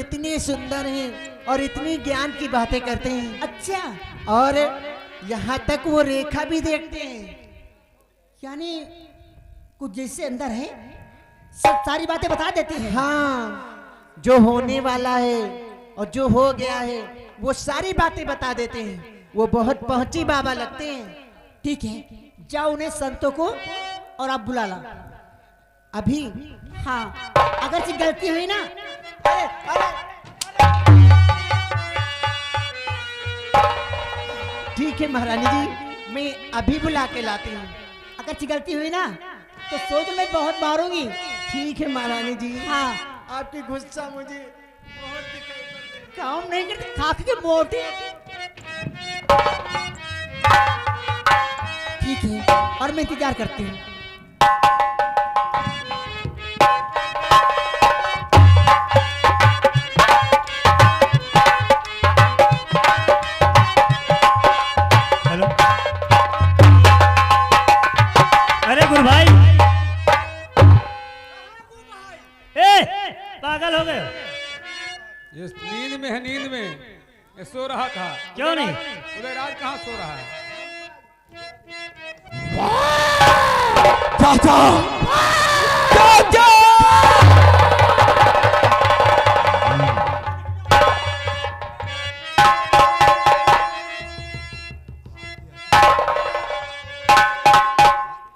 इतने सुंदर हैं और इतनी ज्ञान की बातें करते हैं। अच्छा, और यहाँ तक वो रेखा भी देखते हैं। यानी कुछ जैसे अंदर है सब सारी बातें बता देते हैं। हाँ, जो होने वाला है और जो हो गया है वो सारी बातें बता देते हैं। वो बहुत पहुंची बाबा लगते हैं। ठीक है, जाओ उन्हें संतों को और आप बुला ला अभी। हाँ, अगर से गलती हुई ना, अरे अरे ठीक है महारानी जी, मैं अभी बुला के लाती हूँ। अगर से गलती हुई ना तो सोच मैं बहुत मारूंगी। ठीक है महारानी जी। हाँ, आपकी गुस्सा मुझे बहुत दिखाई पड़ रही। काम नहीं करते खाके के मोटे। ठीक है, और मैं इंतजार करती हूँ। हेलो, अरे गुरु भाई, पागल हो गए? ये नींद में है, नींद में ये सो रहा था। क्यों नहीं? उदयराज कहाँ सो रहा है? चाचा, चाचा,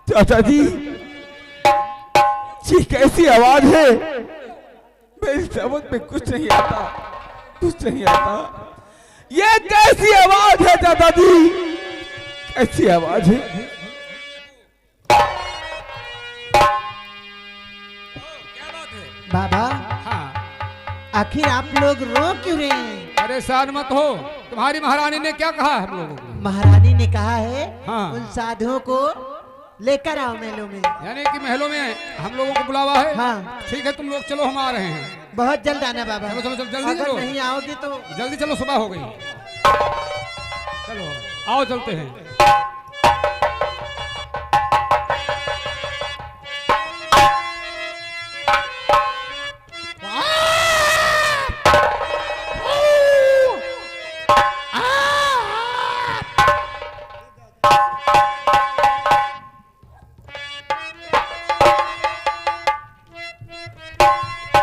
चाचा जी, ये कैसी आवाज है? मेरी समझ में कुछ नहीं आता, कुछ नहीं आता। ये कैसी आवाज है चाचा जी? कैसी आवाज है? क्या बात है? बाबा, हाँ, आखिर आप लोग रो क्यों रहे हैं? परेशान मत हो। तुम्हारी महारानी ने क्या कहा हम लोगों को? महारानी ने कहा है हाँ। उन साधुओं को लेकर आओ मेलों में। यानी कि महलों में हम लोगों को बुलावा है। हाँ। ठीक है, तुम लोग चलो, हम आ रहे हैं। बहुत जल्द आना बाबा। चलो चलो चलो, जल्दी अगर चलो, नहीं आओगे तो जल्दी चलो, सुबह हो गई। चलो आओ, चलते हैं।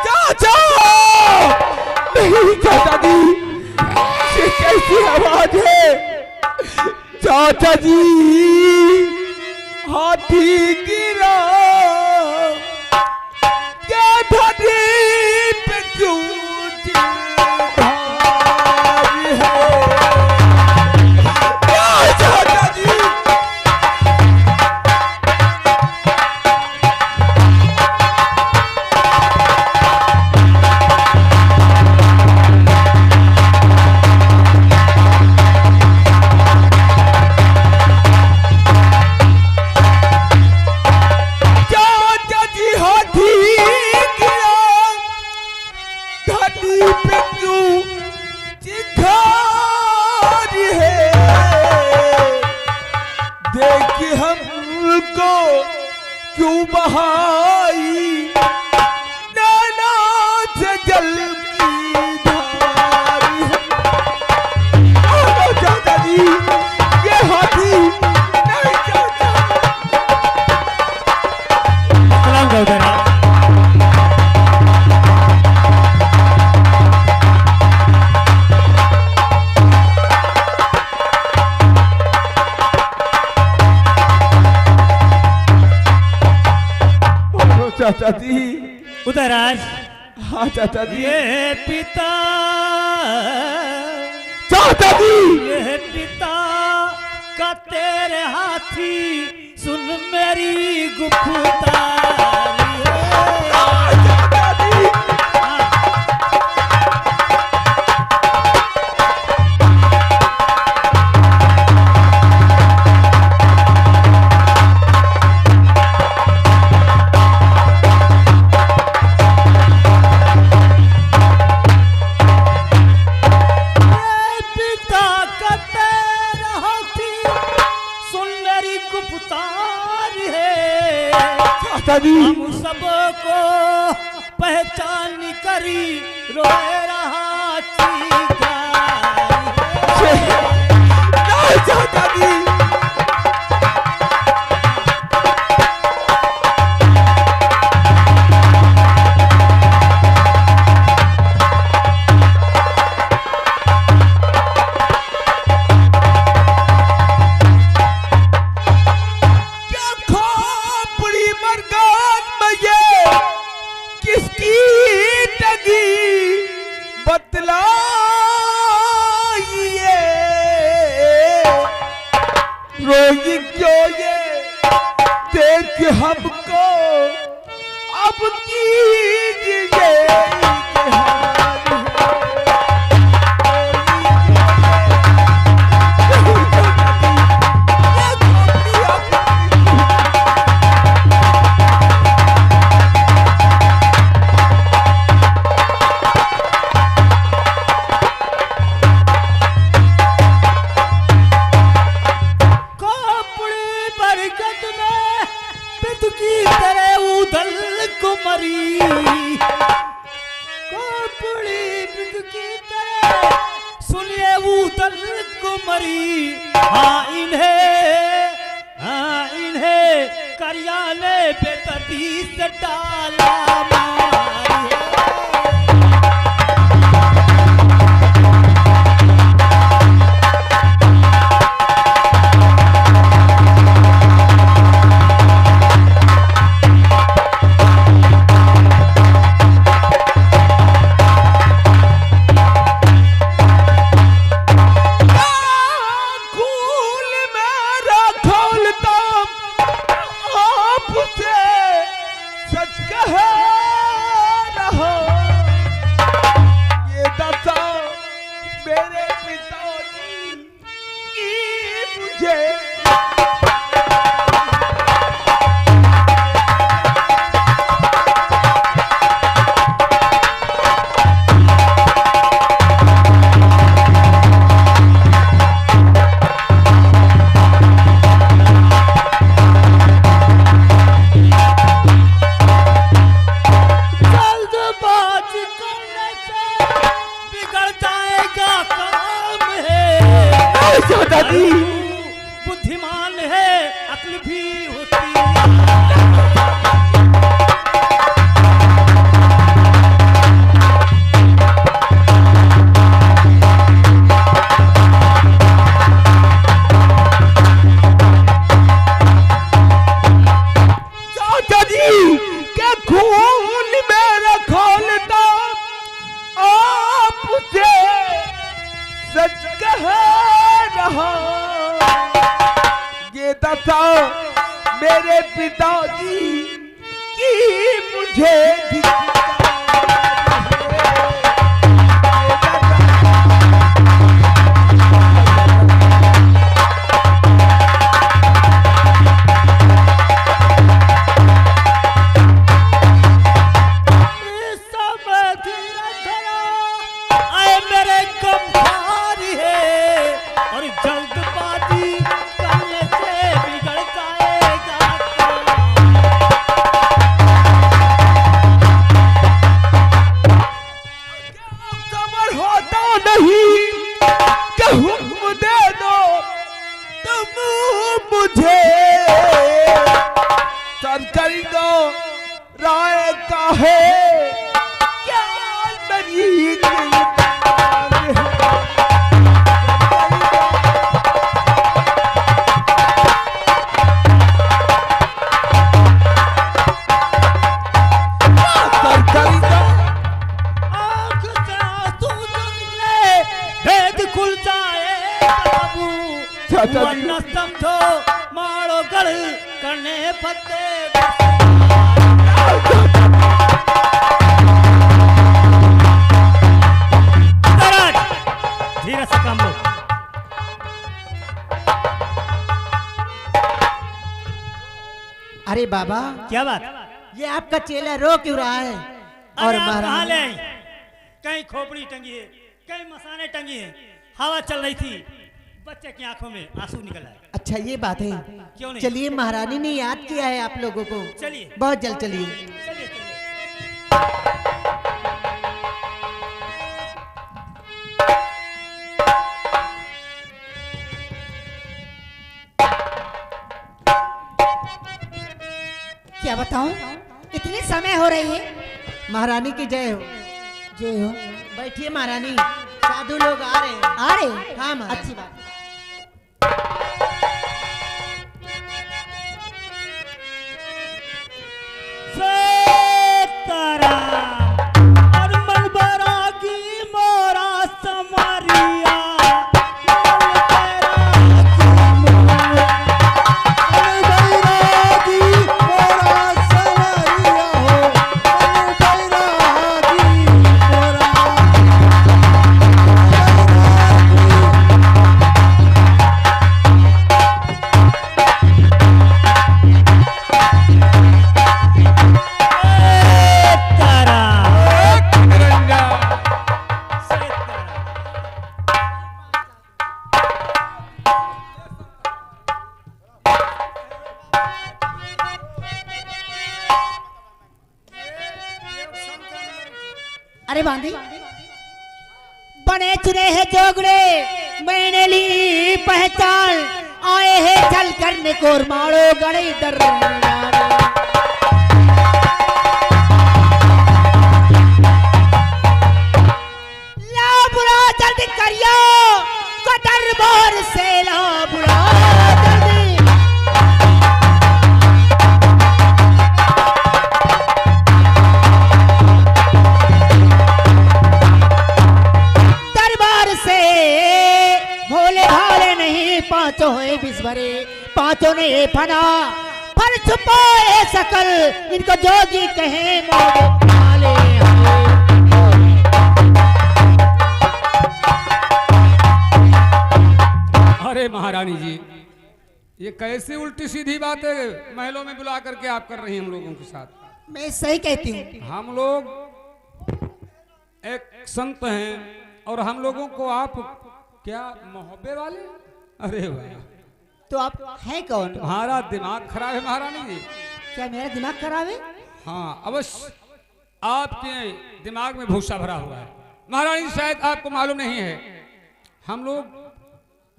चाचा, नहीं चाचा जी, ये कैसी आवाज है? चाचा जी, हाथी गिरा क्या धरती पे क्यों भारी है? क्या चाचा जी? चाचा जी, हाथी गिरा धरती पे क्यों चिखारी है? देख हमको क्यों बहाई नैना से जल की धारी है? ओ चाचा जी, ये हाथी नहीं चाचा। सलाम करो उदयराज। बोलो चाचा जी। उदयराज, हाँ चाचा जी। ये पिता, चाचा जी, ये पिता का तेरे हाथी, सुन मेरी गुफ्तारी है। चाचा जी, पिता का तेरा हाथी, सुन मेरी गुफ्तारी है। चाचा जी, हम सबको बतलाइए रोई क्यों ये देख हमको अब कीजिए करियाले बेतरती से डाला मारी बुद्धिमान है अक्ल भी होती है चाचा जी के खून मेरा खोलता आपसे सच कह रहा ये दशा मेरे पिताजी की मुझे सरकारी को राय का है क्या मेरी खुल जाए वरना समझो मारो गढ़ करने फते धीरे से काम लो। अरे बाबा क्या बात? ये आपका चेला रो क्यों रहा है? और महाराज कहीं खोपड़ी टंगी है, कहीं मसाने टंगी है, हवा चल रही थी, बच्चे की आंखों में आंसू निकल आए। अच्छा ये बात है। क्यों नहीं? चलिए महारानी ने याद किया है आप लोगों को। चलिए बहुत जल्द चलिए। चलिए क्या बताऊं, इतनी समय हो रही है। महारानी की जय हो। जय हो। बैठिए महारानी, साधु लोग आ रहे हैं। आ रहे? हाँ महाराज। अच्छी बात। और मन बरा की अरे बांधी बने चुने हैं जोगड़े मैंने ली पहचान आए हैं चल करने को मारो गणे डर ला बुरा जल्दी करियो कटर बोर से ला बुरा जल्दी भोले भाले नहीं पांचों है बिस्वरे पांचों ने फना फल छुपाए सकल इनको जोगी कहे मोड़ भाले अरे महारानी जी, ये कैसी उल्टी सीधी बातें महलों में बुला करके आप कर रही हैं हम लोगों के साथ? मैं सही कहती हूँ। हम लोग एक संत हैं और हम लोगों को आप क्या मोहब्बे वाले? अरे वाह, तो आप हैं कौन? तुम्हारा दिमाग खराब है महारानी जी। क्या मेरा दिमाग खराब है? हाँ अवश्य, आपके दिमाग में भूसा भरा हुआ है महारानी। शायद आपको मालूम नहीं है, हम लोग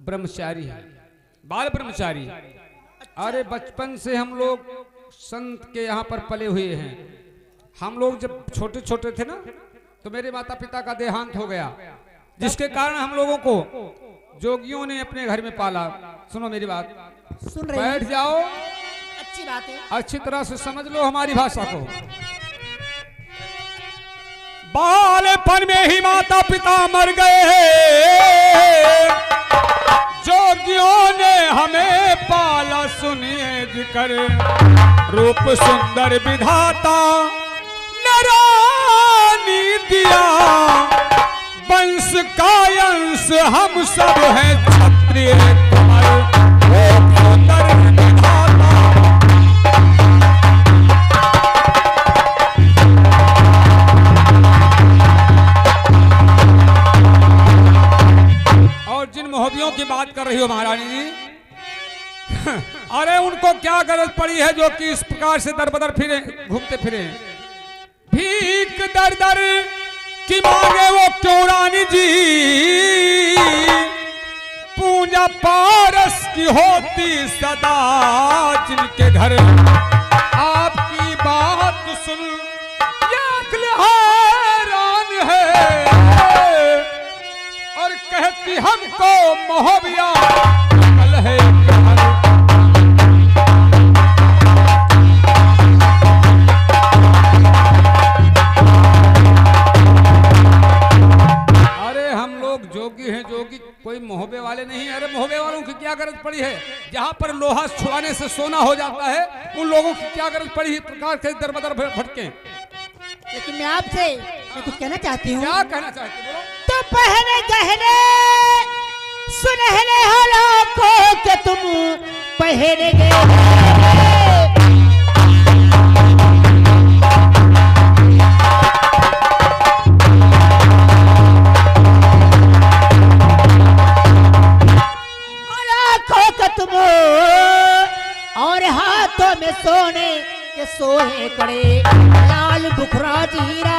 ब्रह्मचारी हैं, बाल ब्रह्मचारी। अरे बचपन से हम लोग संत के यहाँ पर पले हुए हैं। हम लोग जब छोटे छोटे थे ना, तो मेरे माता पिता का देहांत हो गया, जिसके कारण हम लोगों को जोगियों ने अपने घर में पाला। सुनो मेरी बात, सुन रहे बैठ जाओ, अच्छी बात है। अच्छी तरह से समझ लो हमारी भाषा को। बालपन में ही माता पिता मर गए हैं, जोगियों ने हमें पाला। सुनिए जिक्र रूप सुंदर विधाता नारानी दिया, वंश का अंश हम सब हैं क्षत्रिय कुमार, रूप सुंदर विधाता। और जिन मोहबियों की बात कर रही हो महारानी जी, अरे उनको क्या गरज पड़ी है जो कि इस प्रकार से दर बदर फिरे, घूमते फिरे। भीख दर दर की मांगे वो क्यों रानी जी, पूजा पारस की होती सदा जिनके घर। आपकी बात सुन ये अक्ल हैरान है, और कहती हमको मोहबिया कल है घर। अरे हम लोग जोगी हैं, जोगी कोई मोहबे वाले नहीं। अरे मोहबे वालों की क्या गरज पड़ी है? जहाँ पर लोहा छुआने से सोना हो जाता है, उन लोगों की क्या गरज पड़ी है प्रकार के दर बदर भटके? लेकिन मैं आपसे कुछ कहना चाहती हूँ। क्या कहना चाहते हो? तो पहने गहने सुनहरे हालों को के तुम पहने गए, और हाथों में सोने के सोहे कड़े, लाल बुखरा जीरा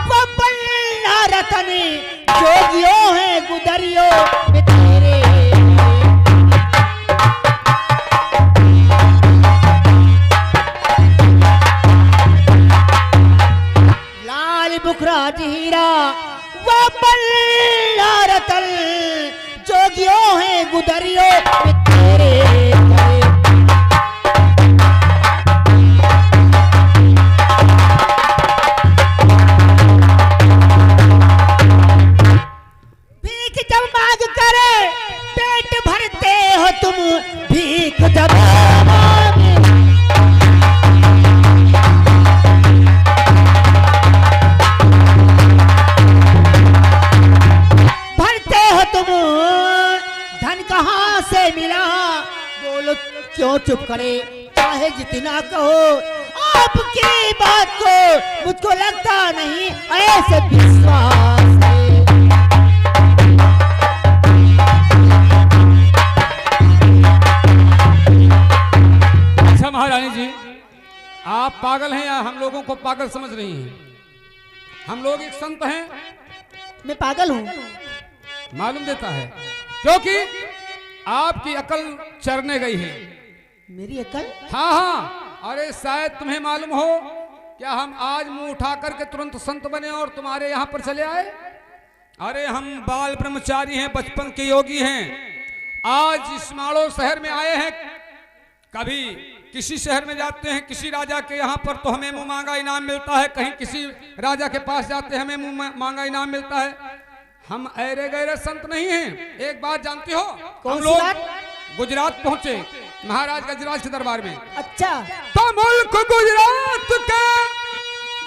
बबल्ला रतन, जोगियों हैं गुदरियों में तेरे। लाल बुखरा जीरा बबल्ला रतन, जोगियों हैं गुदरियों में तेरे। भीख जब मांग करे पेट भरते हो तुम, भीख जब मांगे भरते हो तुम, धन कहाँ से मिला बोलो क्यों चुप करे, चाहे जितना कहो आपकी बात को मुझको लगता नहीं ऐसे विश्वास है। महारानी जी, आप पागल हैं या हम लोगों को पागल समझ रही हैं? हम लोग एक संत हैं, मैं पागल हूँ? मालूम देता है, क्योंकि आपकी अकल चरने गई है। मेरी अकल? हाँ हाँ, अरे शायद तुम्हें मालूम हो क्या हम आज मुंह उठा करके तुरंत संत बने और तुम्हारे यहाँ पर चले आए? अरे हम बाल ब्रह्मचारी हैं, बचपन के योगी हैं। आज इस माड़ो शहर में आए हैं। कभी किसी शहर में जाते हैं किसी राजा के यहाँ पर तो हमें मुंह मांगा इनाम मिलता है, कहीं किसी राजा के पास जाते हैं हमें मुंह मांगा इनाम मिलता है। हम ऐरे गैरे संत नहीं हैं। एक बात जानती हो, हम लोग गुजरात पहुंचे महाराज गजराज के दरबार में। अच्छा। तो मुल्क गुजरात के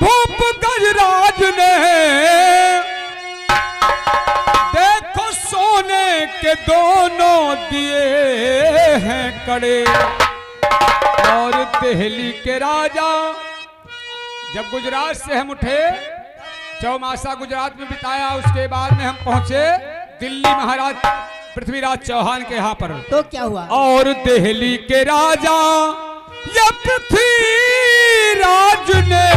भूप गजराज ने देखो सोने के दोनों दिए हैं कड़े, और दिल्ली के राजा जब गुजरात से हम उठे, चौमासा गुजरात में बिताया, उसके बाद में हम पहुंचे दिल्ली महाराज पृथ्वीराज चौहान के यहाँ पर। तो क्या हुआ? और दिल्ली के राजा या पृथ्वीराज ने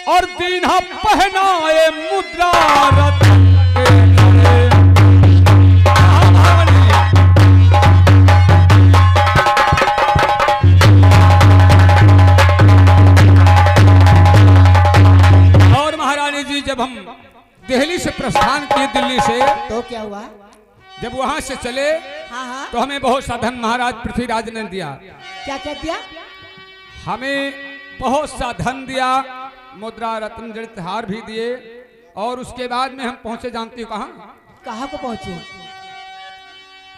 और दीन्हा पहनाए मुद्रा रत्न और महारानी जी जब हम दिल्ली से प्रस्थान किए, दिल्ली से, तो क्या हुआ? जब वहां से चले हाँ हाँ। तो हमें बहुत सा धन महाराज पृथ्वीराज ने दिया। क्या क्या दिया? हमें बहुत सा धन दिया, मुद्रा रत्न जड़ित हार भी दिए, और उसके बाद में हम पहुंचे जानती हो कहाँ? कहाँ को पहुंचे?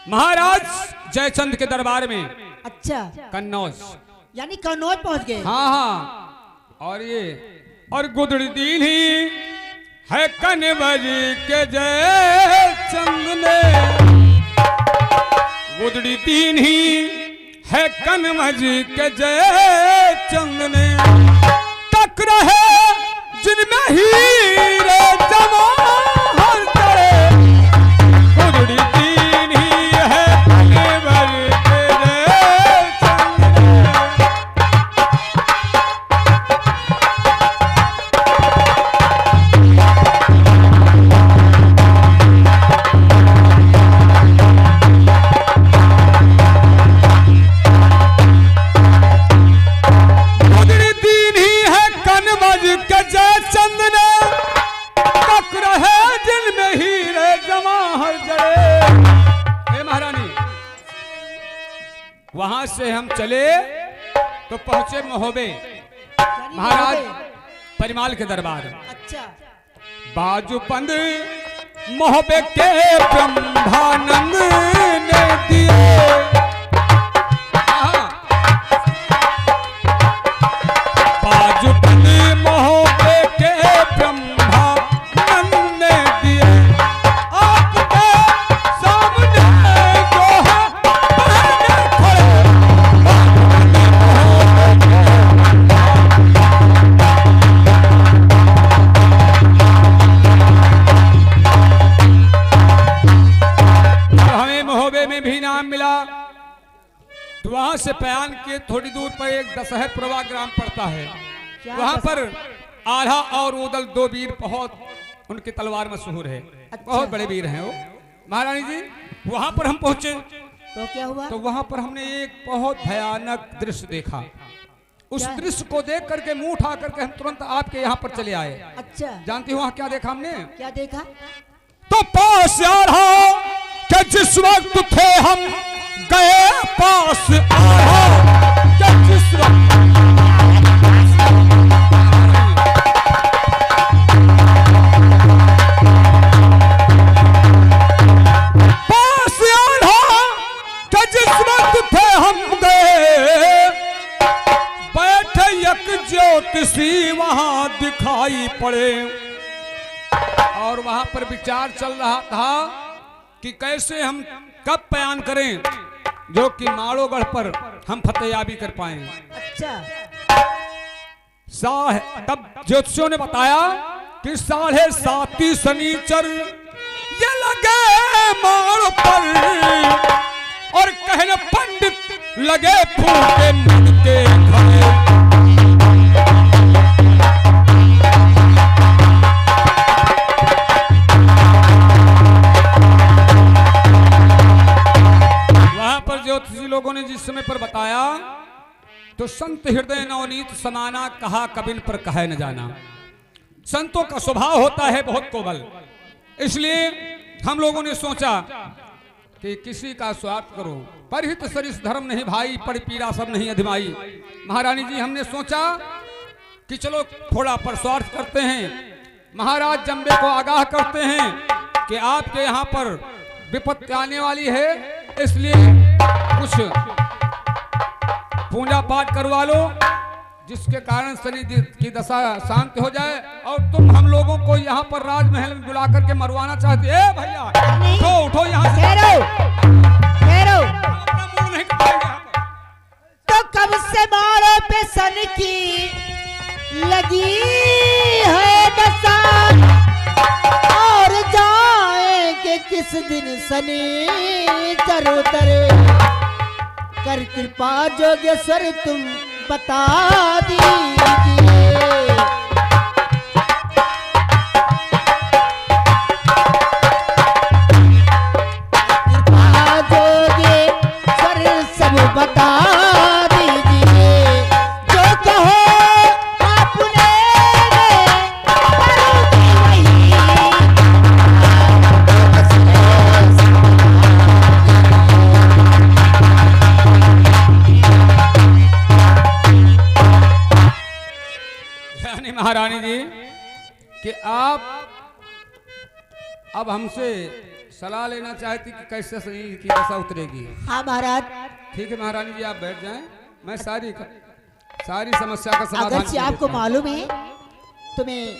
महाराज जयचंद के दरबार में। अच्छा। कन्नौज, यानी कन्नौज पहुंच गए? हाँ हाँ। और गुदड़ी दीन ही है कन्नौज के जयचंद ने, गुदड़ी दीन ही है कन्नौज के जयचंद ने, तक रहे जिनमें हीरे जवाहर चढ़े, गुदड़ी दीन ही है कन्नौज के जयचंद ने। वहां से हम चले तो पहुंचे महोबे, महाराज परिमाल के दरबार। अच्छा। बाजूबंद महोबे के ब्रह्मानंद ने दिए, बाजूबंद महोबे के ब्रह्मानंद ने दिए, आपके सामने जो है मिला। तो वहां से पयान के थोड़ी दूर पर एक दशहर प्रभा ग्राम पड़ता है, वहां पर आल्हा और उदल दो वीर बहुत, उनकी तलवार मशहूर है। अच्छा। बहुत बड़े वीर हैं वो। महारानी जी वहां पर हम पहुंचे तो क्या हुआ? तो वहां पर हमने एक बहुत भयानक दृश्य देखा। उस दृश्य को देख करके मुंह उठा करके हम तुरंत आपके यहाँ पर चले आए। अच्छा। जानती हो वहां क्या देखा हमने? क्या देखा? तो पास आ रहा कि जिस वक्त थे हम गए पास आ रहा कि जिस वक्त पास आ रहा कि जिस वक्त थे हम गए, बैठे एक ज्योतिषी वहां दिखाई पड़े और वहां पर विचार चल रहा था कि कैसे हम कब बयान करें जो कि माड़ोगढ़ पर हम फतेहयाबी कर पाए। अच्छा। तब ज्योतिषियों ने बताया कि 7.5 शनिचर ये लगे माड़ पर और कहने पंडित लगे फूटे मन के घरे। समय पर बताया तो संत हृदय नवनीत समाना, कहा कबिन पर कहे न जाना। संतों का स्वभाव होता है बहुत कोमल, इसलिए हम लोगों ने सोचा कि किसी का स्वार्थ करो, परहित सरिस धर्म नहीं भाई, पड़ पीड़ा सब नहीं अधिमाई। महारानी जी हमने सोचा कि चलो थोड़ा परस्वार्थ करते हैं, महाराज जम्बे को आगाह करते हैं कि आपके यहाँ पर विपत्ति आने वाली है, इसलिए कुछ पूजा पाठ करवा लो जिसके कारण शनि की दशा शांत हो जाए, और तुम हम लोगों को यहाँ पर राजमहल में बुला करके मरवाना चाहते। ए भैया उठो उठो यहाँ से, अपना मुंह नहीं कटाएंगे यहाँ पर। तो कब से मारो पे सन की लगी है दशा, और जाएंगे किस दिन शनि चरोतर, कर कृपा जोगेश्वर तुम बता दीजिए। कृपा जोगेश्वर सब बता दीजिए, जो कहो आपने करूँगी वही। यानी महारानी जी कि आप अब हमसे सलाह लेना चाहती कि कैसे सही की दशा उतरेगी। हाँ महाराज, ठीक है महारानी जी, आप बैठ जाएं, मैं सारी समस्या का समाधान अगर आपको मालूम है तो मैं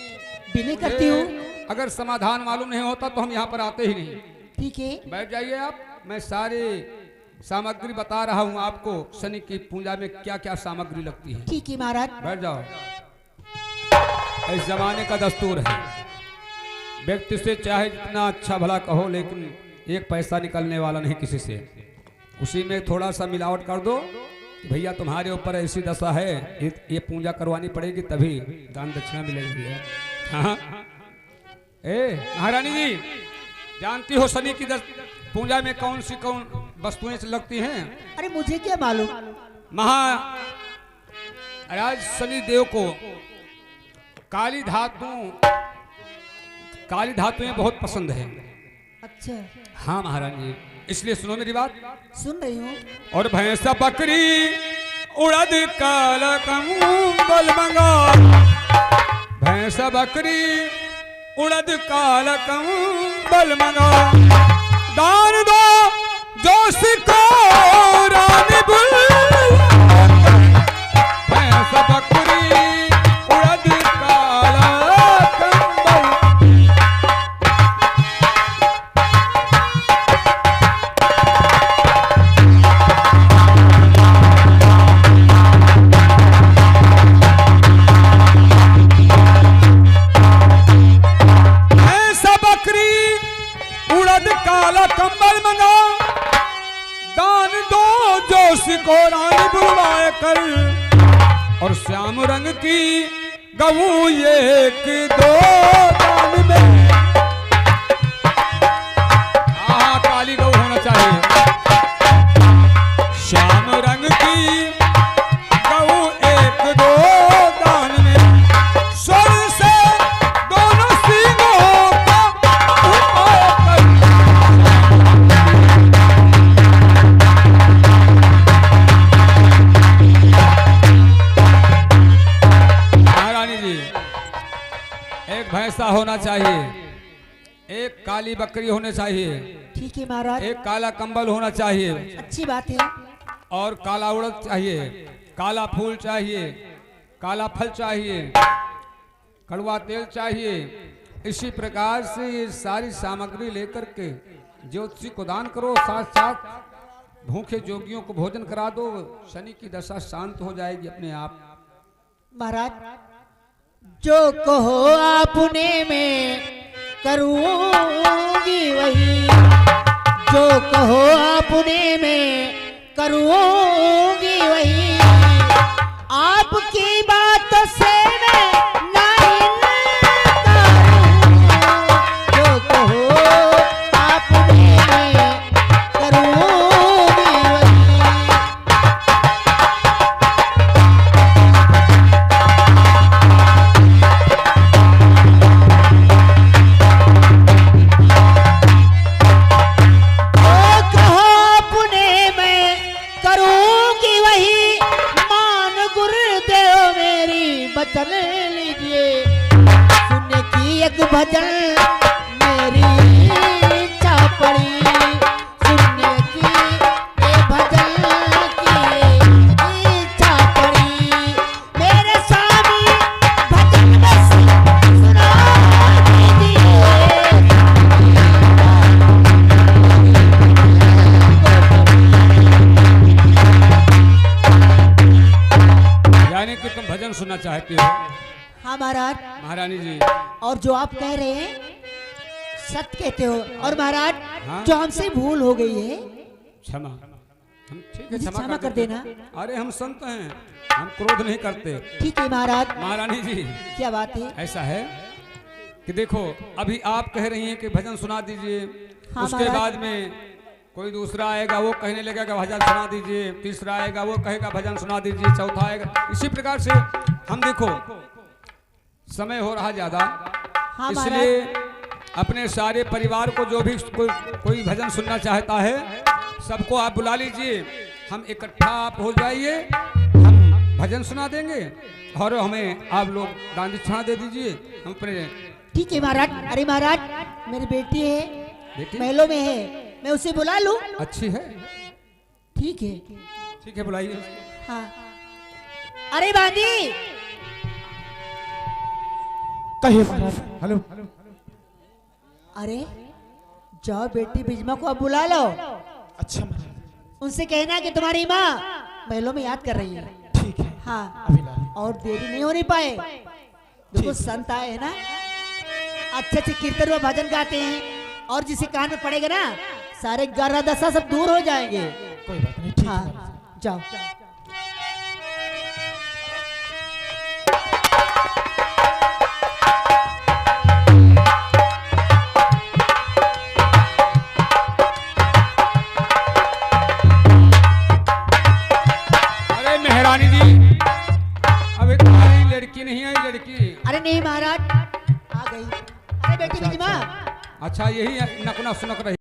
विनय करती हूँ। अगर समाधान मालूम नहीं होता तो हम यहाँ पर आते ही नहीं। ठीक है, बैठ जाइए आप, मैं सारी सामग्री बता रहा हूँ आपको, शनि की पूजा में क्या क्या सामग्री लगती है। ठीक है महाराज। बैठ जाओ। इस जमाने का दस्तूर है, व्यक्ति से चाहे जितना अच्छा भला कहो, लेकिन एक पैसा निकलने वाला नहीं किसी से। उसी में थोड़ा सा मिलावट कर दो कि भैया तुम्हारे ऊपर ऐसी दशा है, ये पूजा करवानी पड़ेगी तभी दान दक्षिणा मिलेगी। हाँ ए महारानी जी, जानती हो शनि की पूजा में कौन वस्तुएं लगती हैं? अरे मुझे क्या मालूम। महाराज शनि देव को काली धातुएं बहुत पसंद है। अच्छा, हाँ महारानी जी, इसलिए सुनो मेरी बात। सुन रही हूँ। और भैंसा बकरी उड़द काला कंबल मंगा, भैंसा बकरी उड़द काला कंबल मंगा, दान दो जोश को रानी बुल, भैंसा बकरी उड़द काला कंबल। भैंसा बकरी उड़द काला कंबल मंगा, दान दो जोश को रानी बुलवाए कर, और श्याम रंग की गऊ एक दो दान में। हाँ, काली गऊ होना चाहिए। श्याम रंग की गऊ एक दो दान में, स्वर से दोनों सींगों को उठाकर। महारानी जी, एक भैंसा होना चाहिए, एक काली बकरी होनी चाहिए, ठीक है महाराज। एक काला कंबल होना चाहिए, अच्छी बात है। और काला उड़द चाहिए, काला फूल चाहिए, काला फल चाहिए, कड़वा तेल चाहिए। इसी प्रकार से ये सारी सामग्री लेकर के ज्योतिषी को दान करो, साथ साथ भूखे जोगियों को भोजन करा दो, शनि की दशा शांत हो जाएगी अपने आप। महाराज, जो कहो आपने मैं करूँगी वही, जो कहो आपने मैं करूँगी वही, आपकी बात से मैं ना इनकार हूँ, जो कहो आपने मैं करूँगी वही। मेरी इच्छा पड़ी सुनने की ये भजन की इच्छा पड़ी मेरे स्वामी भजन बस सुना दीजिए यानी कि तुम भजन सुनना चाहते हो हाँ महाराज। महारानी जी। और जो आप कह रहे हैं सत्य कहते हो। और महाराज हाँ? जो हमसे भूल हो गई है क्षमा, हम ठीक है मुझे क्षमा कर देते हैं। देना। अरे हम संत हैं, हम क्रोध नहीं करते। ठीक है महाराज। महारानी जी क्या बात है? ऐसा है कि देखो अभी आप कह रही हैं कि भजन सुना दीजिए, हाँ, उसके महाराज। बाद में कोई दूसरा आएगा वो कहने लगेगा भजन सुना दीजिए, तीसरा आएगा वो कहेगा भजन सुना दीजिए, चौथा आएगा। इसी प्रकार से हम देखो समय हो रहा ज्यादा, हाँ, इसलिए अपने सारे परिवार को जो भी कोई भजन सुनना चाहता है सबको आप बुला लीजिए, हम इकट्ठा आप हो जाइए, हम भजन सुना देंगे और हमें आप लोग दान दक्षिणा दे दीजिए। हम अपने ठीक है महाराज। अरे महाराज मेरी बेटी है बेटी महलों में है, मैं उसे बुला लूं? अच्छी है, ठीक है। ठीक है बुलाइए। हाँ। अरे बांदी कहिए महाराज। हेलो अरे जाओ बेटी बिजमा को अब बुला लो। अच्छा महाराज उनसे कहना कि तुम्हारी माँ महलों में याद कर रही है। ठीक है हाँ अभी ला रही। और देरी नहीं होनी पाए। देखो संत आए है ना, अच्छे अच्छे कीर्तन व भजन गाते हैं और जिसे कान में पड़ेगा ना सारे गर्रा दशा सब दूर हो जाएंगे। कोई बात नहीं, ठीक है हाँ महाराज। जाओ। अरे मेहरानी जी अभी तुम्हारी लड़की नहीं आई, लड़की। अरे नहीं महाराज आ गई। अरे बेटी बिजमा अच्छा यही नकना सुनक रही